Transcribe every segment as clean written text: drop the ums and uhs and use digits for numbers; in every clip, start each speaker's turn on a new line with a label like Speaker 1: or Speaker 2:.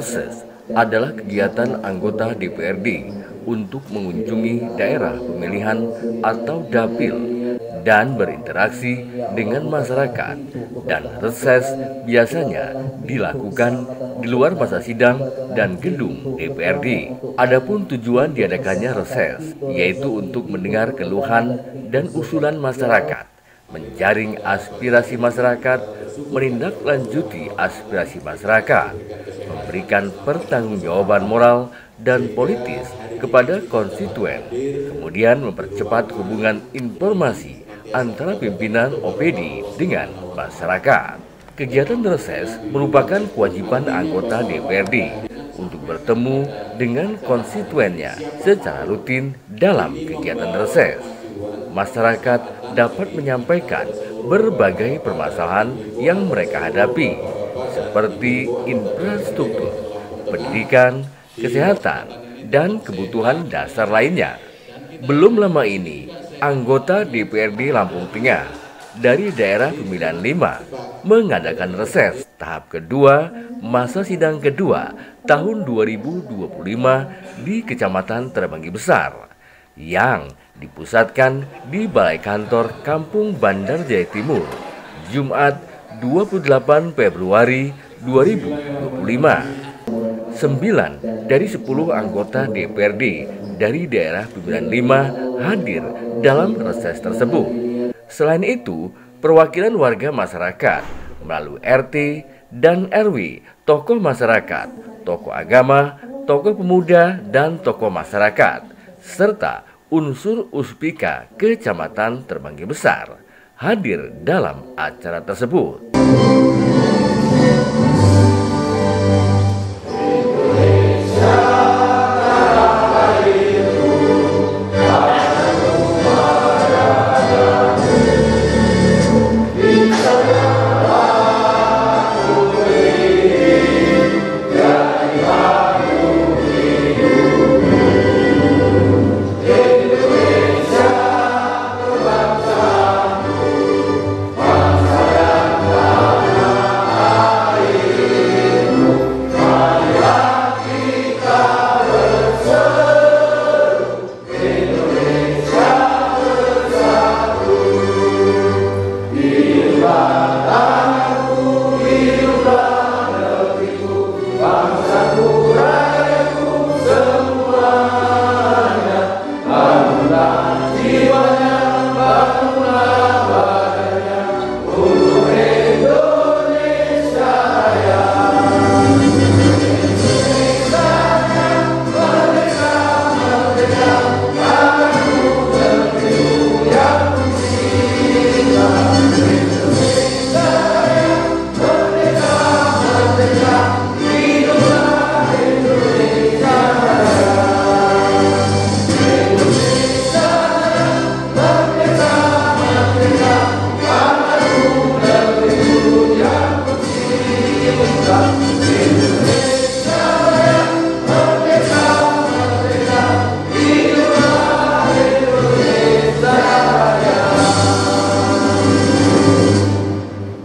Speaker 1: Reses adalah kegiatan anggota DPRD untuk mengunjungi daerah pemilihan atau dapil dan berinteraksi dengan masyarakat, dan reses biasanya dilakukan di luar masa sidang dan gedung DPRD. Adapun tujuan diadakannya reses yaitu untuk mendengar keluhan dan usulan masyarakat, menjaring aspirasi masyarakat, menindaklanjuti aspirasi masyarakat, memberikan pertanggungjawaban moral dan politis kepada konstituen, kemudian mempercepat hubungan informasi antara pimpinan OPD dengan masyarakat. Kegiatan reses merupakan kewajiban anggota DPRD untuk bertemu dengan konstituennya secara rutin dalam kegiatan reses. Masyarakat dapat menyampaikan berbagai permasalahan yang mereka hadapi, seperti infrastruktur, pendidikan, kesehatan, dan kebutuhan dasar lainnya. Belum lama ini, anggota DPRD Lampung Tengah dari daerah pemilihan 5 mengadakan reses tahap kedua masa sidang kedua tahun 2025 di Kecamatan Terbanggi Besar yang dipusatkan di Balai Kantor Kampung Bandar Jaya Timur, Jumat 28 Februari 2025. 9 dari 10 anggota DPRD dari daerah pemilihan 5 hadir dalam reses tersebut. Selain itu, perwakilan warga masyarakat melalui RT dan RW, tokoh masyarakat, tokoh agama, tokoh pemuda, dan tokoh masyarakat, serta unsur Uspika Kecamatan Terbanggi Besar hadir dalam acara tersebut.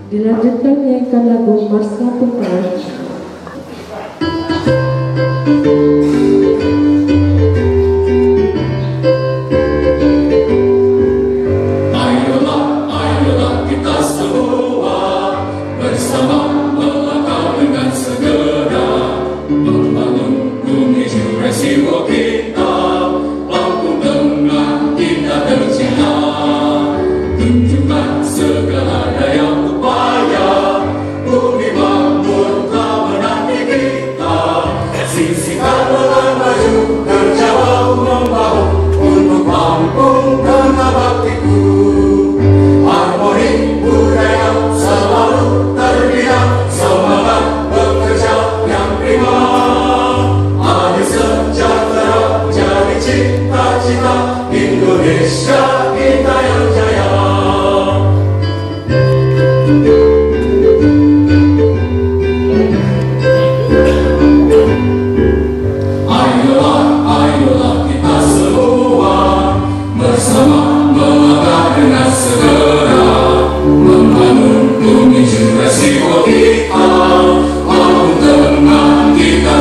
Speaker 2: Dilanjutkan menyanyikan lagu Mars Kampung Tengah.
Speaker 3: Kita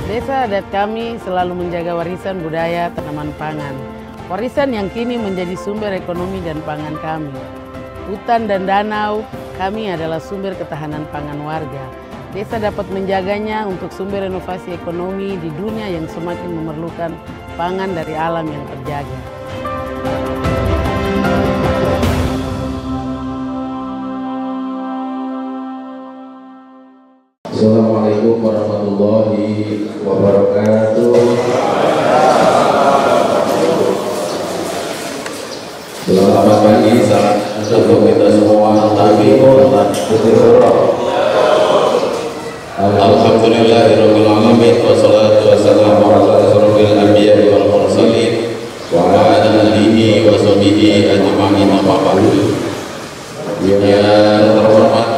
Speaker 3: Desa adat kami selalu menjaga warisan budaya tanaman pangan. Warisan yang kini menjadi sumber ekonomi dan pangan kami. Hutan dan danau kami adalah sumber ketahanan pangan warga. Desa dapat menjaganya untuk sumber inovasi ekonomi di dunia yang semakin memerlukan pangan dari alam yang terjaga.
Speaker 4: Assalamualaikum warahmatullahi wabarakatuh. Selamat pagi, salam untuk kita semua. Alhamdulillahirabbil alamin wassalatu wassalamu ala asyrofil anbiya'i wal mursalin wa ala alihi wa sahbihi ajma'in amma ba'du. Yang terhormat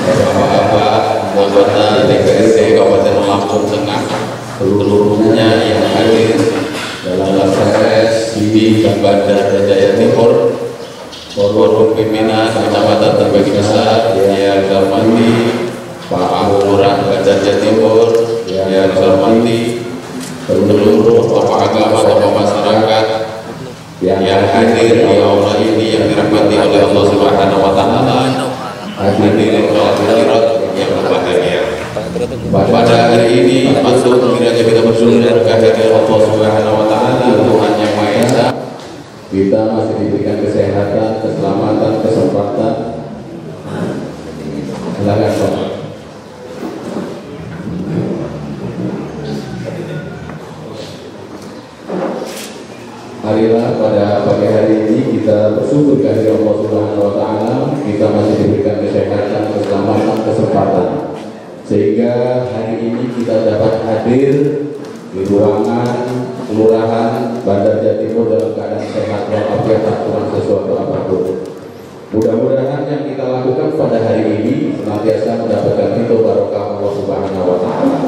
Speaker 4: Bapak-bapak anggota DPRD Kabupaten Lampung Tengah seluruhnya yang hadir dalam proses di Bandar Jaya Timur, forum pimpinan kecamatan terbagi besar yang saya hormati Pak Lurah Bandar Jaya Timur, yang saya hormati seluruh tokoh agama, tokoh masyarakat yang hadir di aula ini yang dirahmati oleh Allah Subhanahu wa taala. Hadirin hadirat yang berbahagia. Pada hari ini masuk kiranya kita bersyukur kehadiran Allah Subhanahu wa taala, Tuhan yang Maha Esa. Kita masih diberikan kesehatan, keselamatan, kesempatan. Silakan Pak. Marilah pada pagi hari ini kita bersyukur kehadiran Allah Subhanahu wa taala, kita masih diberikan kesehatan, keselamatan, kesempatan. Sehingga hari ini kita dapat hadir di ruangan kelurahan Bandar Jaya Timur dalam keadaan sehat walafiat, tak kurang sesuatu apapun. Mudah-mudahan yang kita lakukan pada hari ini senantiasa mendapatkan ridho barokah Allah Subhanahu wa taala.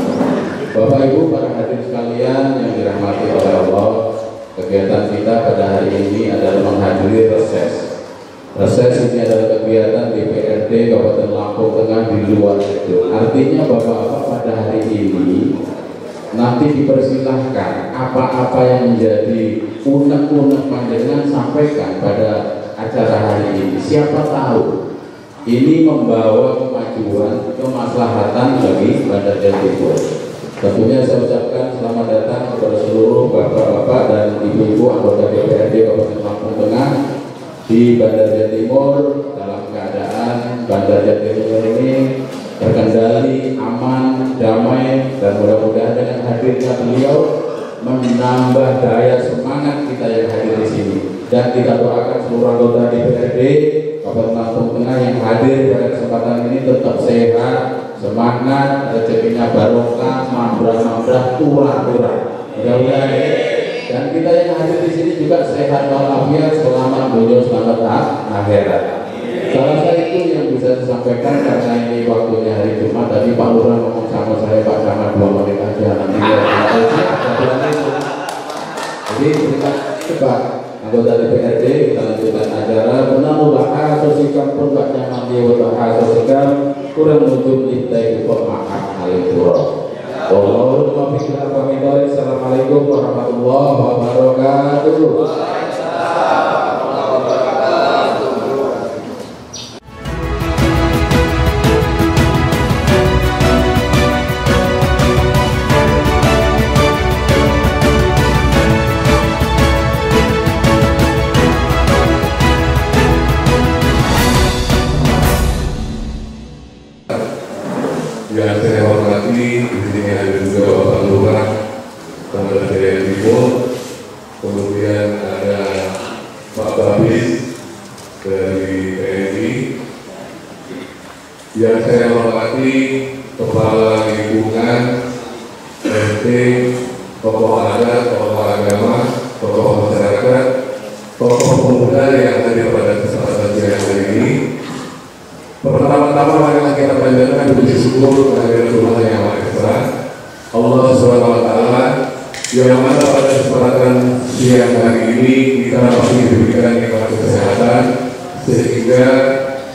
Speaker 4: Bapak Ibu para hadirin sekalian yang dirahmati oleh Allah, kegiatan kita pada hari ini adalah menghadiri reses. Reses ini adalah kegiatan DPRD Kabupaten Lampung Tengah di luar itu. Artinya Bapak-bapak pada hari ini nanti dipersilahkan apa-apa yang menjadi unek-unek panjenengan sampaikan pada acara hari ini. Siapa tahu ini membawa kemajuan, kemaslahatan bagi Bandar Jaya Timur. Tentunya saya ucapkan selamat datang kepada seluruh bapak-bapak dan ibu-ibu anggota DPRD Kabupaten Lampung Tengah di Bandar Jaya Timur dalam keadaan Bandar Jaya Timur ini terkendali, aman, damai, dan mudah-mudahan dengan hadirnya beliau menambah daya semangat kita yang hadir di sini. Dan kita doakan seluruh anggota DPRD Kabupaten Lampung Tengah yang hadir pada kesempatan ini tetap sehat, semangat, rezekinya barokah, mambrah-mambrah, turah-turah. Mudah-mudahan Dan kita yang hadir di sini juga sehat walafiat, selamat dunia, selamat akhirat. Salah satu itu yang bisa disampaikan karena ini waktunya hari Jumat. Tadi Pak Lurah ngomong sama saya, Pak Camat 2 menit aja nanti jadi kita cepat anggota DPRD kita lanjutkan acara menamu bahas sosikan pun Pak Camat bahas sosikan kurang untuk kita ikut maaf alaikum. Assalamualaikum warahmatullahi wabarakatuh.
Speaker 5: Yang saya hormati, di sini ada juga Bapak Lurah, Pemda Jaya Timur, kemudian ada Pak Babis dari TNI. Yang saya hormati, Kepala Lingkungan, RT, tokoh adat, tokoh agama, tokoh masyarakat, tokoh pemuda yang hadir pada kesempatan siang hari ini. Pertama-tama marilah kita panjatkan puji syukur kehadirat Tuhan Yang Maha Esa, Allah Subhanahu wa Ta'ala, yang mana pada kesempatan siang hari ini kita masih diberikan nikmat kesehatan sehingga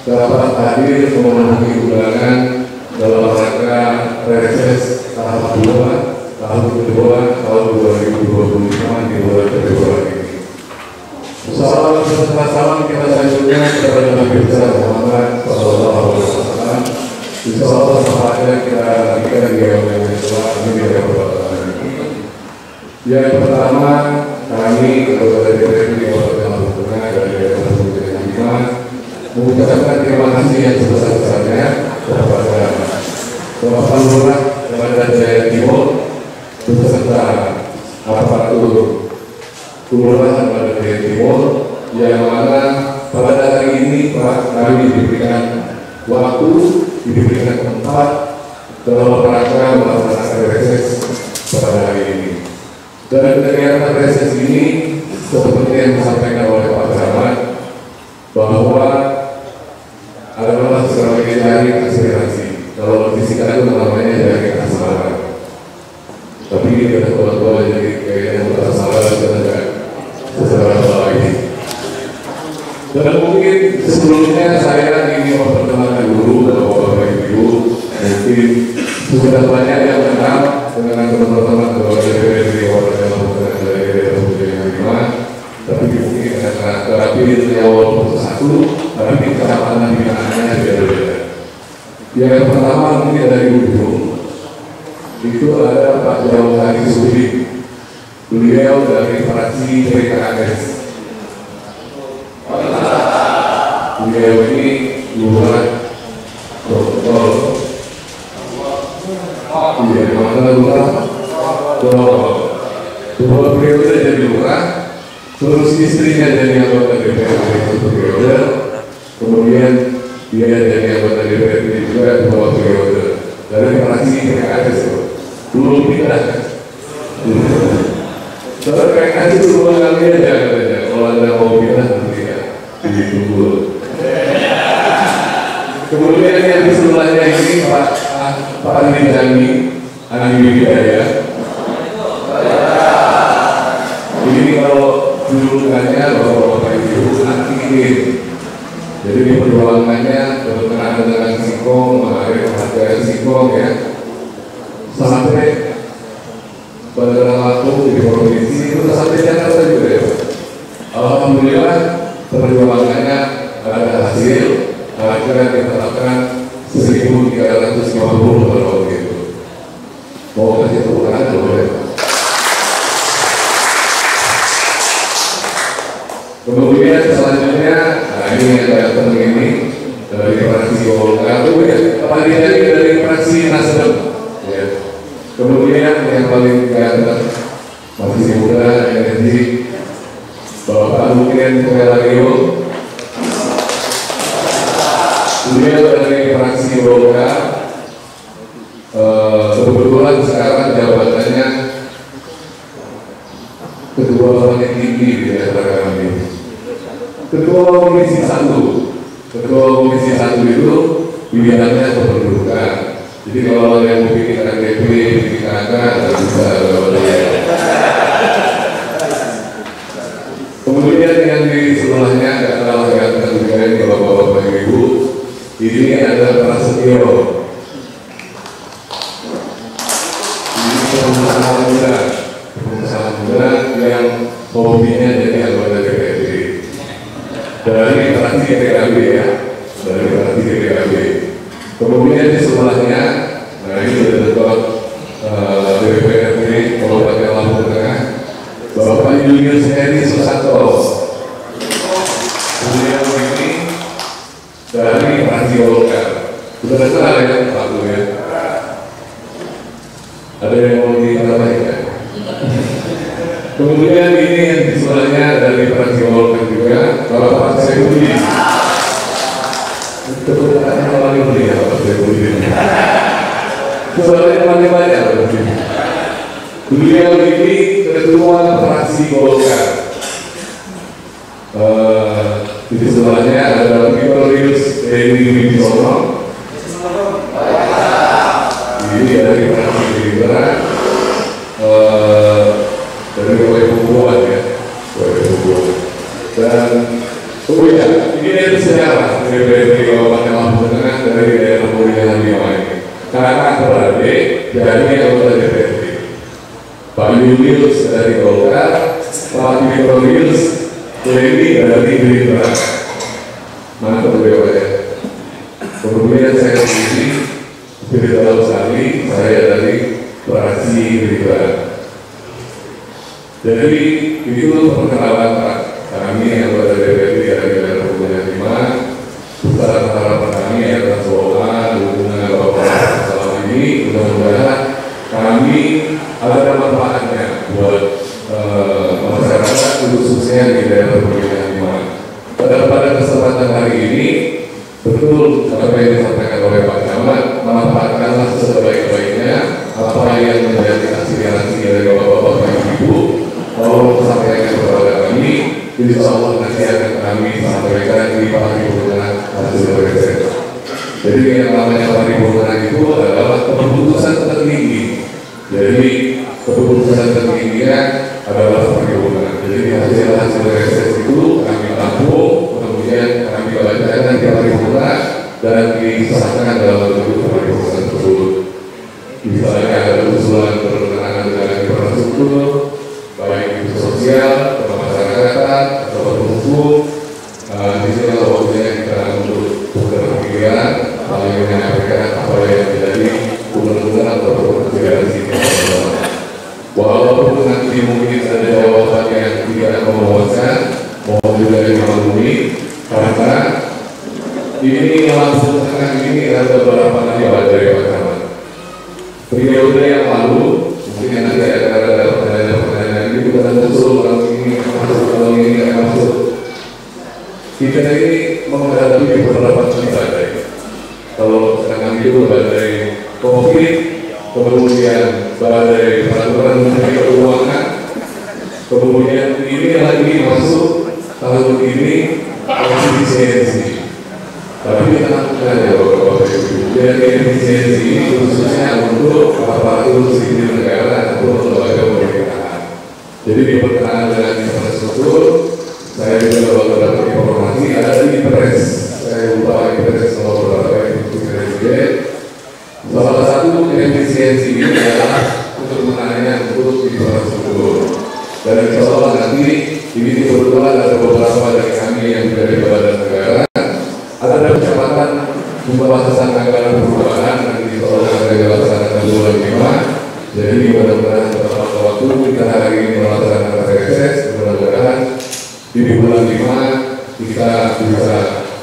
Speaker 5: dapat hadir memenuhi undangan dalam rangka reses tahap 2 tahun kedua tahun 2025 di bulan Februari ini. Salam salam kita lanjutkan kepada Nabi besar Muhammad Sallallahu Alaihi Wasallam. Insyaallah sahaja kita lanjutkan di awal Islam ini dari perbuatan ini. Yang pertama kami kepada DPRD Kabupaten Lampung Tengah dari Lampung Tengah mengucapkan terima kasih yang sebesar-besarnya kepada Bapak Lurah Pemda Jaya Timur beserta aparatur Kelurahan pada Jaya Timur yang mana pada hari ini Pak kami diberikan waktu, diberikan tempat dalam rangka melaksanakan reses pada hari ini. Dan kegiatan reses ini seperti yang disampaikan oleh Pak Camat bahwa adalah sebagai jaring aspirasi. Kalau disingkat itu namanya jaring asmara. Tapi ini ada tua-tua jadi kayaknya bukan asmara dan secara lagi. Dan mungkin sebelumnya saya ingin memperkenalkan dulu Bapak Ibu, mungkin sudah banyak yang kenal dengan teman-teman keluarga DPRD Kabupaten Lampung Tengah dari Lampung Tengah, tapi mungkin karena terapi awal satu, tapi kecamatan binaannya berbeda. Yang pertama mungkin dari ujung itu ada Pak Jauh Hari Sudi. Beliau dari fraksi PKS. Beliau ini lurah protokol. Iya, mana lurah? Dua periode jadi lurah, terus istrinya jadi anggota DPRD satu periode, kemudian dia jadi anggota DPRD juga 2 periode dari fraksi PKS. Belum pindah. Soalnya PKS itu 2 kali aja katanya. Kalau ada mau pindah nanti ya ditunggu. Kemudian yang di sebelahnya ini Pak Andi Jami, Andi Widaya. Ini kalau julukannya Bapak Ibu Akikin. Jadi di perjuangannya berkenaan dengan singkong, mengalir harga singkong ya. Sampai pada waktu di provinsi itu sampai Jakarta juga ya. Alhamdulillah perjuangannya ada hasil, harga ditetapkan 1.350 pada waktu itu. Mau kasih tepuk tangan boleh. Kemudian selanjutnya, nah ini yang datang ini dari fraksi Golkar, kemudian dari fraksi Nasdem. Ya. Kemudian yang paling ganteng masih muda, energi, Bapak Nuklian Kelalario. Beliau dari fraksi Golkar. Kebetulan sekarang jabatannya ketua paling tinggi di antara kami. Ketua Komisi 1. Ketua Komisi 1 itu bidangnya kependudukan. Jadi kalau yang bikin KTP, bikin KK, nggak bisa. Kemudian yang di sebelahnya nggak kalah ganteng juga ini bapak-bapak ibu. Ini ada Prasetyo. Ini pengusaha muda yang hobinya jadi anggota DPRD. Dari fraksi PKB ya, dari fraksi PKB. Kemudian di sebelahnya, nah ini sudah dekat DPRD Kabupaten Lampung Tengah, Bapak Julius Heri Susanto. Beliau ini dari fraksi Golkar. Sudah kenal ya Pak ya? Ada yang mau ditambahin? Kemudian ini yang di sebelahnya dari fraksi Golkar juga, Bapak Syaifudin. Kebetulan paling mulia Bapak Syaifudin. Sebelahnya paling banyak berarti. Beliau ini ketua fraksi Golkar. Di sebelahnya ada Victorius Dewi Wibisono. Ini dari fraksi Gerindra. Dari Wai Bubuan ya, Wai Bubuan. Dan ini dari sejarah dari Kabupaten Lampung Tengah dari daerah Pemilihan 5 ini. Kakak beradik dari anggota DPRD. Pak Julius dari Golkar, Pak Victorius Dewi dari Gerindra. Mantap beliau ya. Kemudian saya sendiri beritahu sekali saya dari fraksi Gerindra. Jadi itu perkenalan Pak. Kami anggota DPRD dari daerah Pemilihan 5. Besar harapan kami atas doa dukungan Bapak selama ini. Mudah-mudahan kami ada manfaatnya buat masyarakat khususnya di daerah Pemilihan 5. Pada kesempatan hari ini betul apa yang disampaikan oleh Pak Camat, manfaatkanlah sebaik-baiknya apa yang menjadi aspirasi dari Bapak-bapak dan Ibu. Kalau sampaikan kepada kami, insya Allah nanti akan kami sampaikan di paripurna hasil reses. Jadi yang namanya paripurna itu adalah keputusan tertinggi. Jadi keputusan tertingginya adalah paripurna. Jadi hasil reses itu kami tampung, kemudian kami bacakan di paripurna dan disahkan dalam bentuk paripurna tersebut. Misalnya ada usulan berkenaan dengan infrastruktur, baik itu sosial, kemasyarakatan, atau hukum. Di sini waktunya kita untuk berpikiran, paling menyampaikan apa yang menjadi gubernur atau pekerjaan di sini. Walaupun nanti mungkin ada jawaban yang tidak memuaskan, mohon juga dimaklumi karena ini langsung tengah ini ada beberapa kali dari Pak Camat. Periode yang lalu mungkin nanti ada pertanyaan ini bukan usul kalau ini masuk kalau ini nggak masuk. Kita ini menghadapi beberapa badai. Kalau sekarang itu badai COVID, kemudian badai peraturan menteri keuangan, kemudian ini lagi masuk tahun ini efisiensi. Tapi kita lakukan ya Bapak-bapak Ibu. Dan efisiensi ini khususnya untuk aparatur sipil negara atau lembaga pemerintahan. Jadi di berkenaan dengan infrastruktur, saya juga baru dapat informasi ada Impres. Saya lupa Impres nomor berapa itu Presiden. Salah satu efisiensi ini adalah untuk menanya untuk infrastruktur. Dan insya Allah nanti ini kebetulan ada beberapa dari kami yang dari badan negara. Ada percepatan pembahasan anggaran perubahan nanti insya Allah akan dilaksanakan bulan 5. Jadi mudah-mudahan beberapa waktu kita hari ini melaksanakan reses, mudah-mudahan di bulan 5 kita bisa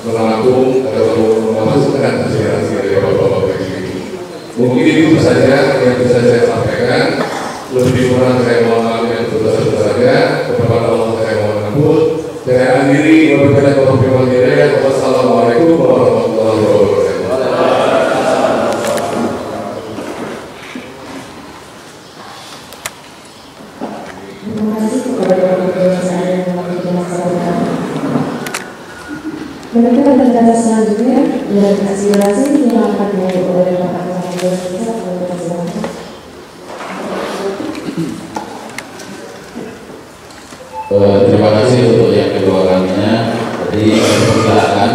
Speaker 5: menampung atau memasukkan aspirasi dari Bapak-bapak ini. Mungkin itu saja yang bisa saya sampaikan. Lebih kurang saya mohon maaf yang sebesar-besarnya. Kepada Allah saya mohon ampun. Saya akhiri wabillahi taufiq wal hidayah. Wassalamualaikum warahmatullahi wabarakatuh.
Speaker 2: Terima kasih kepada Mereka acara selanjutnya dari aspirasi yang akan dimulai oleh Bapak Kapolres.
Speaker 4: Terima kasih untuk yang kedua kalinya. Jadi silakan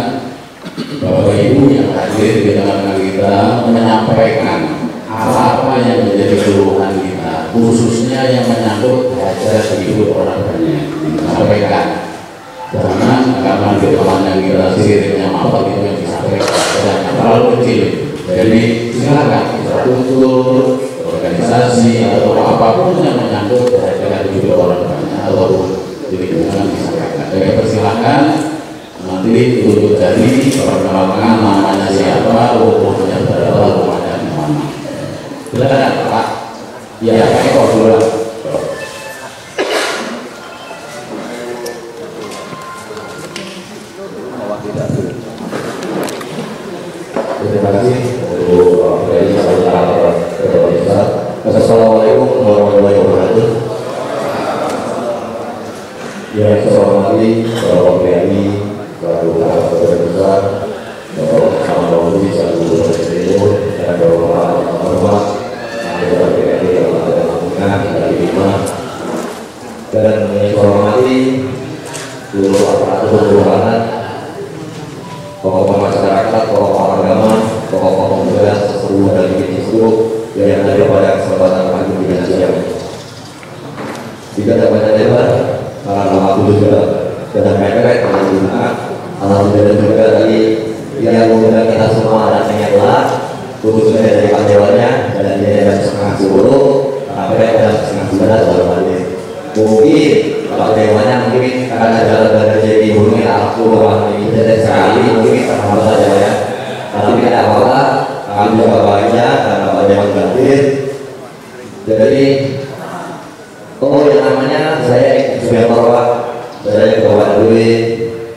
Speaker 4: Bapak Ibu yang hadir di tengah-tengah kita menyampaikan apa yang menjadi keluhan kita, khususnya yang menyangkut hajat hidup orang banyak. Sampaikan. Karena di depan yang kita siripnya apa itu yang disampaikan dan terlalu kecil. Jadi silakan infrastruktur, organisasi atau apapun yang menyangkut hajat hidup orang banyak ataupun di lingkungan disampaikan. Jadi persilahkan nanti untuk jadi perkenalkan namanya siapa, umurnya berapa, rumahnya di mana. Silakan Pak. Ya, Pak Eko dulu.
Speaker 6: Terima kasih untuk dari Assalamualaikum warahmatullahi wabarakatuh. Yang saya hormati Bapak PNI, Bapak Besar, Bapak Kapolri, Bapak Timur, dan Bapak Hormat, anggota PNI yang ada hubungan dari Lima, dan yang saya hormati seluruh aparatur kelurahan, tokoh masyarakat, tokoh agama, tokoh pemuda, sesepuh dan sesepuh yang ada pada kesempatan pagi ini siang. Tidak ada banyak lebar, karena waktu juga sudah mepet dan juga alhamdulillah juga dari yang mengundang kita semua dan niatlah khususnya dari Pak Dewannya dan dia jam 9:30 sampai jam 9:30 baru balik. Mungkin Pak Dewannya mungkin karena jalan dari jadi hubungi aku orang ini tidak sekali mungkin terhambat saja ya. Tapi tidak apa-apa, kami juga bahagia karena Pak Dewan hadir. Jadi yang namanya saya sudah Pak, saya Ketua RW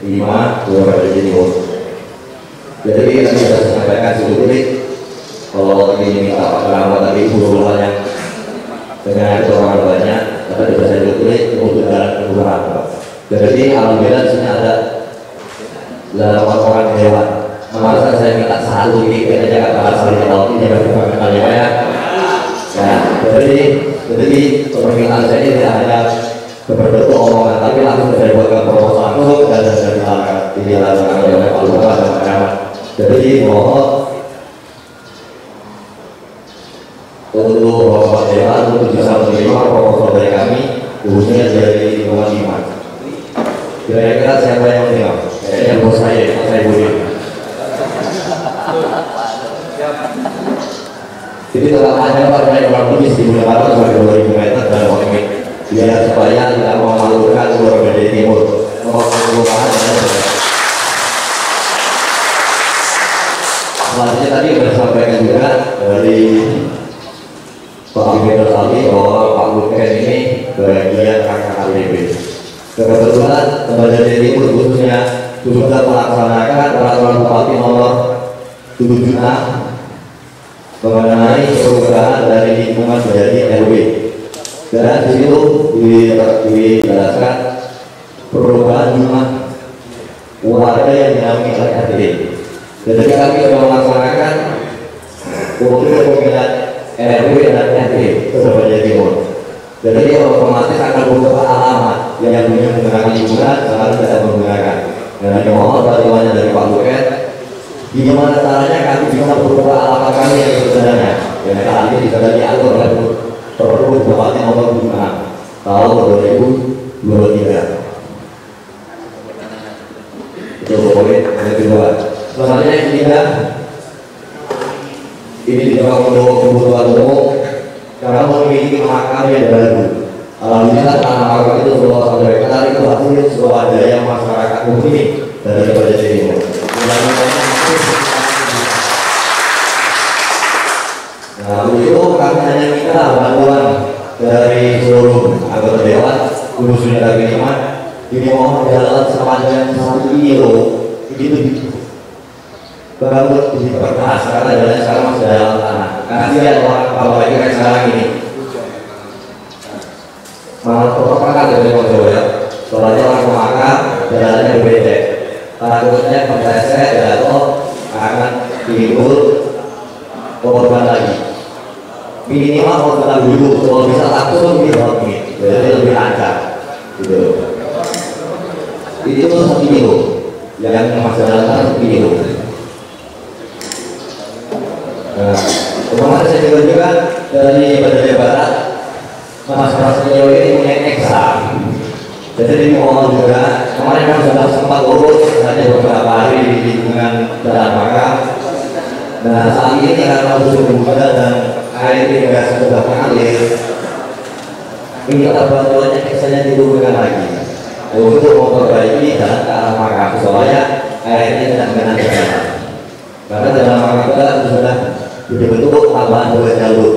Speaker 6: 5 Kelurahan Timur. Jadi tadi sudah saya sampaikan sedikit kalau ini minta Pak Keramah tadi hubungan yang dengan orang banyak, tapi sudah saya tulis untuk jalan kelurahan. Jadi alhamdulillah di sini ada 8 orang dewan. Masa saya minta satu ini aja kata saling kenal ini bagi kenal ya. Nah, jadi permintaan saya ini tidak hanya berbentuk omongan, tapi langsung saya buatkan proposal langsung dan dari dilakukan oleh Pak Lurah dan Pak Camat. Jadi mohon untuk Bapak Dewan untuk bisa menerima proposal dari kami, khususnya dari lingkungan Lima. Kira-kira siapa yang menerima? Kayaknya bos saya boleh. Jadi tetap ada Pak dari orang tulis di Jakarta sebagai 2000 meter dan ini biar supaya tidak memalukan Kelurahan Timur. Selanjutnya tadi sudah disampaikan juga dari Pak Gubernur tadi bahwa Pak Luken ini bagian KKKBP. Kebetulan Kelurahan Timur khususnya sudah melaksanakan peraturan Bupati nomor 76 mengenai perubahan dari lingkungan menjadi RW. Dan di situ dijelaskan perubahan jumlah warga yang dinamai oleh RT. Jadi kami sudah melaksanakan untuk pemilihan RW dan RT Surabaya Timur. Jadi otomatis akan berupa alamat yang dulunya menggunakan lingkungan sekarang tidak menggunakan. Dan mohon bantuannya dari Pak Luken. Gimana caranya kami bisa berubah alamat kami yang sebenarnya? Dan hal ini sudah diatur oleh Perpres Bupati nomor 5 tahun 2023. Itu poin yang kedua. Selanjutnya yang ketiga, ini juga untuk kebutuhan umum karena memiliki makam yang baru. Alhamdulillah karena makam itu sebuah saudara itu hasil sebuah daya masyarakat umum dari Surabaya Timur. Nah, itu kami hanya minta bantuan dari seluruh anggota dewan, khususnya dari Lima. Ini mohon jalan sepanjang 1 kilo, itu baru diperkeras karena jalan sekarang masih dalam tanah. Kasihan orang kalau lagi kayak sekarang ini. Malah protokol dari Jawa ya. Soalnya orang pemakan jalannya berbeda. takutnya kepleset jatuh akan timbul korban lagi. Minimal korban dulu, kalau bisa langsung dihormati, jadi lebih lancar. Gitu. Itu 1 kilo yang masalahnya 1 kilo. Nah, kemarin saya juga dari Badai Barat, Mas Prasetyo ini punya eksak. Jadi mohon juga kemarin kan sudah sempat urus hanya beberapa hari di lingkungan dalam makam. Nah saat ini karena musim muda dan air irigasi sudah mengalir, minta bantuannya eksanya diturunkan lagi untuk memperbaiki jalan ke arah makam supaya airnya tidak mengenai jalan. Karena dalam makam kita sudah dibentuk tambahan 2 jalur.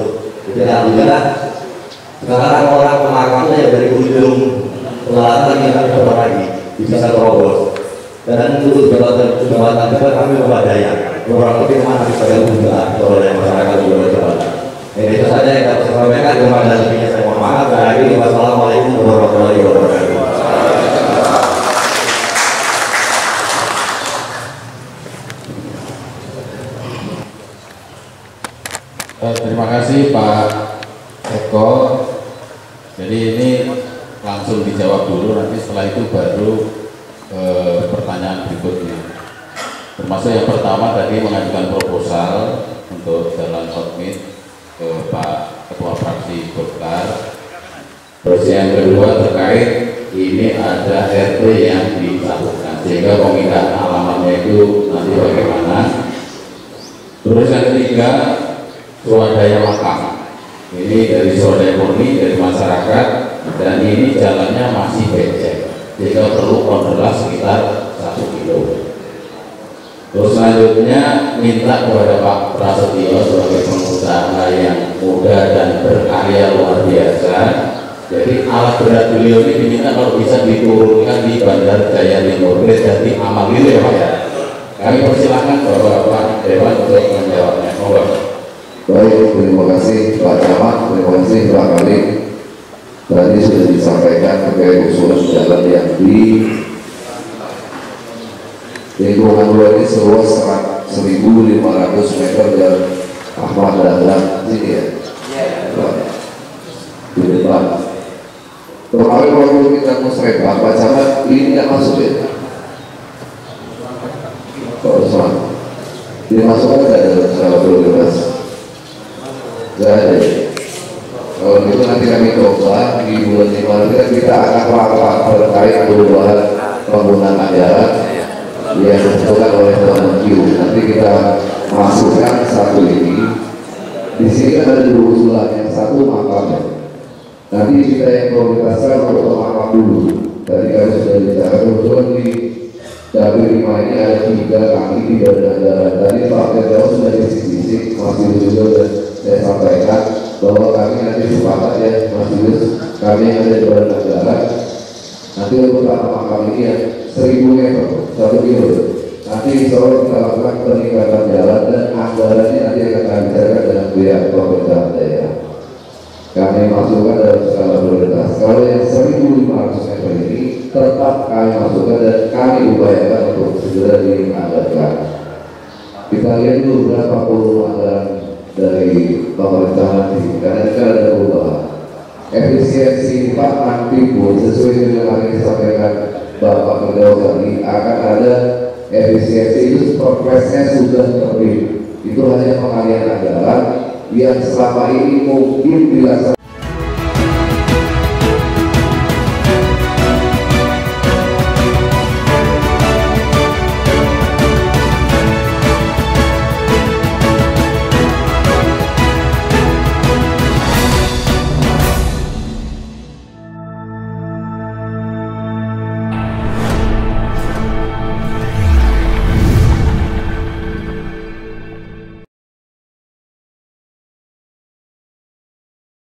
Speaker 6: Jadi alhamdulillah sekarang orang ke makamnya ya dari ujung selatan yang kami coba lagi bisa terobos. Dan untuk jembatan juga kami memadai kurang lebih mana bisa juga oleh masyarakat juga coba. Itu saja yang dapat saya sampaikan. Kurang dan lebihnya saya mohon maaf. Wassalamualaikum warahmatullahi wabarakatuh.
Speaker 4: Terima kasih Pak Eko. Jadi ini langsung dijawab dulu, nanti setelah itu baru pertanyaan berikutnya. Termasuk yang pertama tadi mengajukan proposal untuk jalan hotmeet ke Pak Ketua Fraksi Golkar. Terus yang kedua terkait ini ada RT yang disahkan, sehingga pemindahan alamatnya itu nanti bagaimana. Terus yang ketiga swadaya makam. Ini dari swadaya murni dari masyarakat dan ini jalannya masih becek, sehingga perlu kontra sekitar 1 kilo. Terus selanjutnya minta kepada Pak Prasetyo sebagai pengusaha yang muda dan berkarya luar biasa. Jadi alat berat beliau ini diminta kalau bisa diturunkan di Bandar Jaya Timur jadi amal gitu ya Pak ya. Kami persilahkan Bapak Dewan untuk menjawabnya.
Speaker 7: Baik, terima kasih Pak Camat, terima kasih Pak Khalid. Tadi sudah disampaikan terkait usulan jalan yang di lingkungan luar ini seluas 1.500 meter dan Ahmad Dahlan sini ya. Di depan. Kemarin waktu kita musrembah, Pak Camat ini tidak masuk ya. Pak Usman, dimasukkan tidak dalam skala prioritas? Tidak ada. Kalau gitu nanti kami coba di bulan Januari kita akan rapat terkait perubahan penggunaan anggaran yang ditentukan oleh Kemenq. Nanti kita masukkan satu ini. Di sini kan ada 2 usulan, yang satu makamnya. Nanti kita yang prioritaskan untuk makam dulu. Tadi kami sudah bicara kebetulan di dapur 5 ini ada 3 kaki, 3 anggaran. Tadi Pak Ketua sudah bisik-bisik, masih juga dan saya sampaikan bahwa kami nanti sepakat ya Mas Yus, kami ada di badan anggaran. Nanti untuk makam ini ya 1.000 meter, 1 kilo. Nanti insya Allah kita lakukan peningkatan jalan dan anggarannya nanti akan kami bicarakan dengan pihak pemerintah daerah. Kami masukkan dalam skala prioritas. Kalau yang 1.500 meter ini tetap kami masukkan dan kami upayakan untuk segera dianggarkan. Kita lihat dulu berapa volume anggaran dari pemerintah nanti, karena kita ada perubahan. Efisiensi Pak nanti pun sesuai dengan yang disampaikan Bapak Ketua tadi akan ada efisiensi itu progresnya sudah terbit. Itu hanya pengalian anggaran yang selama ini mungkin dilaksanakan